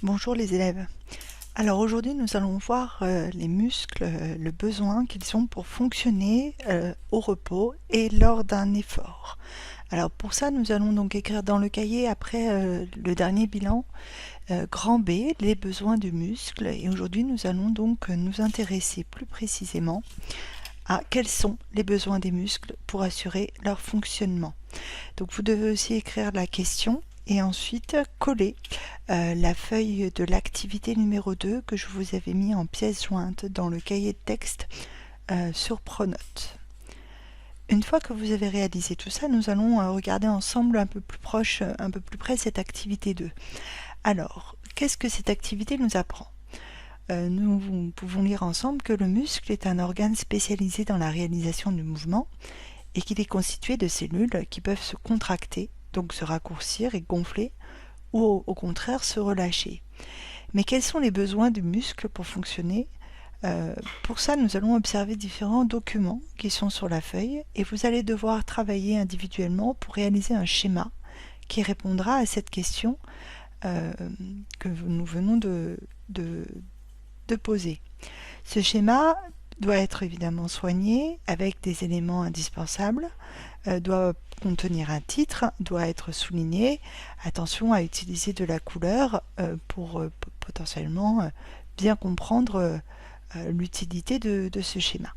Bonjour les élèves. Alors aujourd'hui nous allons voir les muscles, le besoin qu'ils ont pour fonctionner au repos et lors d'un effort. Alors pour ça nous allons donc écrire dans le cahier après le dernier bilan grand B, les besoins du muscle, et aujourd'hui nous allons donc nous intéresser plus précisément à quels sont les besoins des muscles pour assurer leur fonctionnement. Donc vous devez aussi écrire la question et ensuite coller la feuille de l'activité numéro 2 que je vous avais mis en pièce jointe dans le cahier de texte sur Pronote. Une fois que vous avez réalisé tout ça, nous allons regarder ensemble un peu plus proche, un peu plus près cette activité 2. Alors, qu'est-ce que cette activité nous apprend ? Nous pouvons lire ensemble que le muscle est un organe spécialisé dans la réalisation du mouvement et qu'il est constitué de cellules qui peuvent se contracter, donc se raccourcir et gonfler, ou au contraire se relâcher. Mais quels sont les besoins du muscle pour fonctionner ? Pour ça, nous allons observer différents documents qui sont sur la feuille et vous allez devoir travailler individuellement pour réaliser un schéma qui répondra à cette question que nous venons de poser. Ce schéma doit être évidemment soigné avec des éléments indispensables, doit contenir un titre, doit être souligné. Attention à utiliser de la couleur pour potentiellement bien comprendre l'utilité de ce schéma.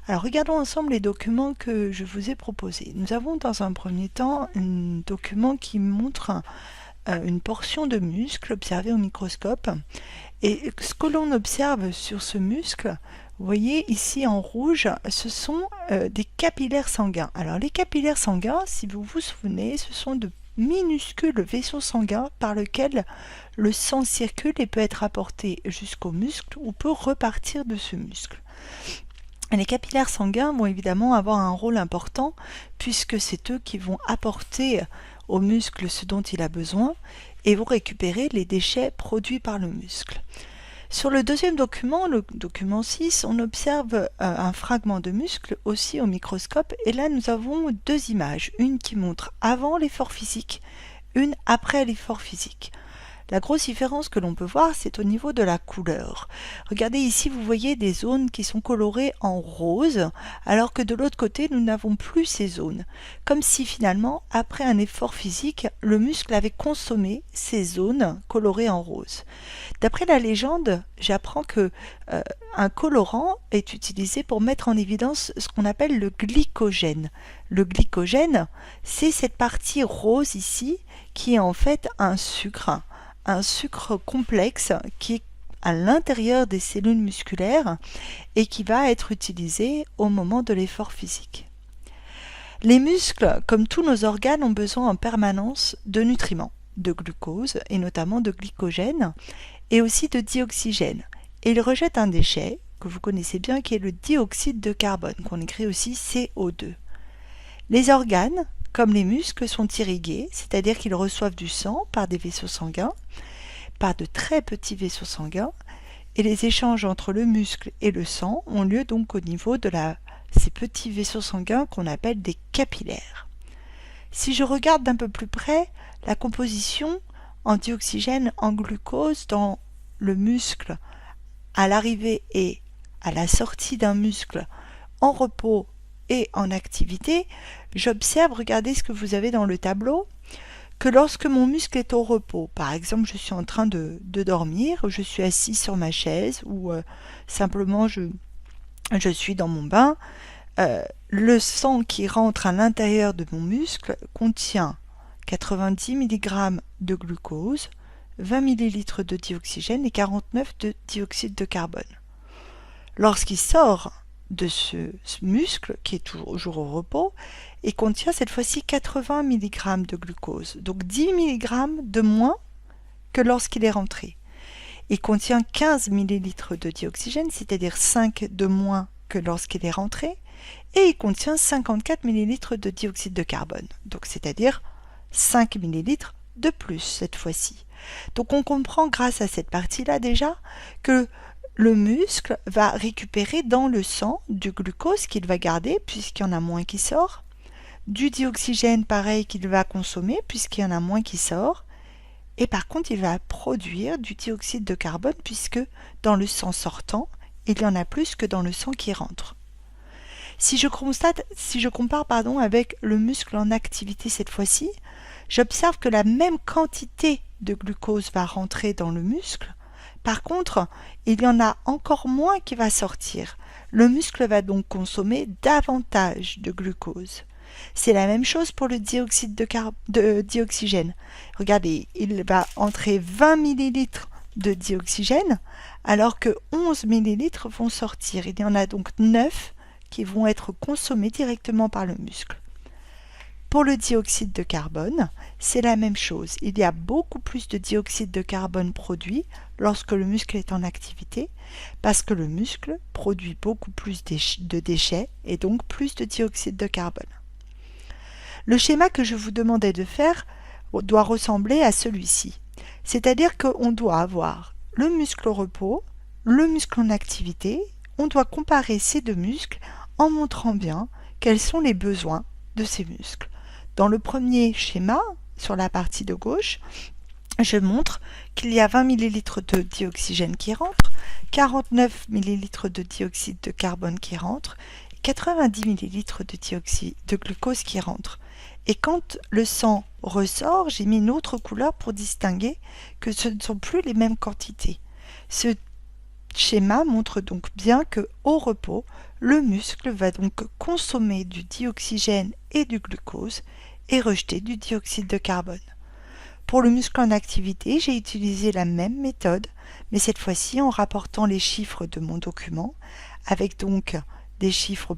Alors regardons ensemble les documents que je vous ai proposés. Nous avons dans un premier temps un document qui montre une portion de muscle observée au microscope. Et ce que l'on observe sur ce muscle, vous voyez ici en rouge, ce sont des capillaires sanguins. Alors les capillaires sanguins, si vous vous souvenez, ce sont de minuscules vaisseaux sanguins par lesquels le sang circule et peut être apporté jusqu'au muscle ou peut repartir de ce muscle. Et les capillaires sanguins vont évidemment avoir un rôle important puisque c'est eux qui vont apporter au muscle ce dont il a besoin et vont récupérer les déchets produits par le muscle. Sur le deuxième document, le document 6, on observe un fragment de muscle aussi au microscope et là nous avons deux images, une qui montre avant l'effort physique, une après l'effort physique. La grosse différence que l'on peut voir, c'est au niveau de la couleur. Regardez ici, vous voyez des zones qui sont colorées en rose, alors que de l'autre côté, nous n'avons plus ces zones. Comme si finalement, après un effort physique, le muscle avait consommé ces zones colorées en rose. D'après la légende, j'apprends que un colorant est utilisé pour mettre en évidence ce qu'on appelle le glycogène. Le glycogène, c'est cette partie rose ici, qui est en fait un sucre complexe qui est à l'intérieur des cellules musculaires et qui va être utilisé au moment de l'effort physique. Les muscles, comme tous nos organes, ont besoin en permanence de nutriments, de glucose et notamment de glycogène et aussi de dioxygène. Et ils rejettent un déchet que vous connaissez bien qui est le dioxyde de carbone, qu'on écrit aussi CO2. Les organes, comme les muscles, sont irrigués, c'est-à-dire qu'ils reçoivent du sang par des vaisseaux sanguins, par de très petits vaisseaux sanguins, et les échanges entre le muscle et le sang ont lieu donc au niveau de ces petits vaisseaux sanguins qu'on appelle des capillaires. Si je regarde d'un peu plus près la composition en dioxygène, en glucose dans le muscle à l'arrivée et à la sortie d'un muscle en repos et en activité, j'observe, regardez ce que vous avez dans le tableau, que lorsque mon muscle est au repos, par exemple je suis en train de dormir, je suis assis sur ma chaise ou simplement je suis dans mon bain, le sang qui rentre à l'intérieur de mon muscle contient 90 mg de glucose, 20 ml de dioxygène et 49 de dioxyde de carbone. Lorsqu'il sort de ce muscle, qui est toujours au repos, et contient cette fois-ci 80 mg de glucose, donc 10 mg de moins que lorsqu'il est rentré. Il contient 15 ml de dioxygène, c'est-à-dire 5 de moins que lorsqu'il est rentré, et il contient 54 ml de dioxyde de carbone, donc c'est-à-dire 5 ml de plus cette fois-ci. Donc on comprend grâce à cette partie-là déjà que le muscle va récupérer dans le sang du glucose qu'il va garder puisqu'il y en a moins qui sort, du dioxygène pareil qu'il va consommer puisqu'il y en a moins qui sort, et par contre il va produire du dioxyde de carbone puisque dans le sang sortant, il y en a plus que dans le sang qui rentre. Si je compare avec le muscle en activité cette fois-ci, j'observe que la même quantité de glucose va rentrer dans le muscle. Par contre, il y en a encore moins qui va sortir. Le muscle va donc consommer davantage de glucose. C'est la même chose pour le dioxyde de dioxygène. Regardez, il va entrer 20 ml de dioxygène alors que 11 ml vont sortir. Il y en a donc 9 qui vont être consommés directement par le muscle. Pour le dioxyde de carbone, c'est la même chose. Il y a beaucoup plus de dioxyde de carbone produit lorsque le muscle est en activité parce que le muscle produit beaucoup plus de déchets et donc plus de dioxyde de carbone. Le schéma que je vous demandais de faire doit ressembler à celui-ci. C'est-à-dire qu'on doit avoir le muscle au repos, le muscle en activité. On doit comparer ces deux muscles en montrant bien quels sont les besoins de ces muscles. Dans le premier schéma, sur la partie de gauche, je montre qu'il y a 20 ml de dioxygène qui rentre, 49 ml de dioxyde de carbone qui rentre, 90 ml de glucose qui rentre. Et quand le sang ressort, j'ai mis une autre couleur pour distinguer que ce ne sont plus les mêmes quantités. Ce schéma montre donc bien que au repos, le muscle va donc consommer du dioxygène et du glucose et rejeter du dioxyde de carbone. Pour le muscle en activité, j'ai utilisé la même méthode, mais cette fois-ci en rapportant les chiffres de mon document, avec donc des chiffres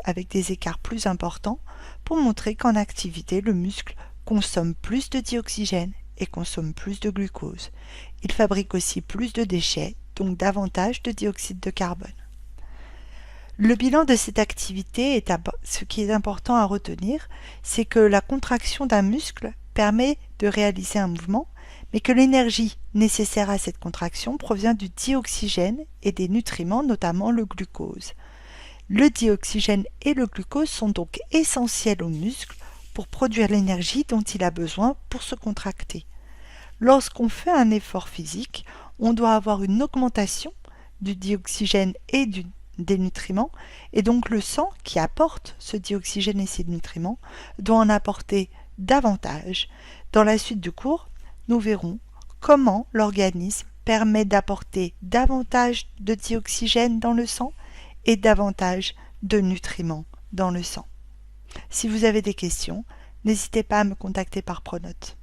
avec des écarts plus importants, pour montrer qu'en activité, le muscle consomme plus de dioxygène et consomme plus de glucose. Il fabrique aussi plus de déchets, donc davantage de dioxyde de carbone. Le bilan de cette activité, ce qui est important à retenir, c'est que la contraction d'un muscle permet de réaliser un mouvement, mais que l'énergie nécessaire à cette contraction provient du dioxygène et des nutriments, notamment le glucose. Le dioxygène et le glucose sont donc essentiels au muscle pour produire l'énergie dont il a besoin pour se contracter. Lorsqu'on fait un effort physique, on doit avoir une augmentation du dioxygène et des nutriments, et donc le sang qui apporte ce dioxygène et ces nutriments doit en apporter davantage. Dans la suite du cours, nous verrons comment l'organisme permet d'apporter davantage de dioxygène dans le sang et davantage de nutriments dans le sang. Si vous avez des questions, n'hésitez pas à me contacter par Pronote.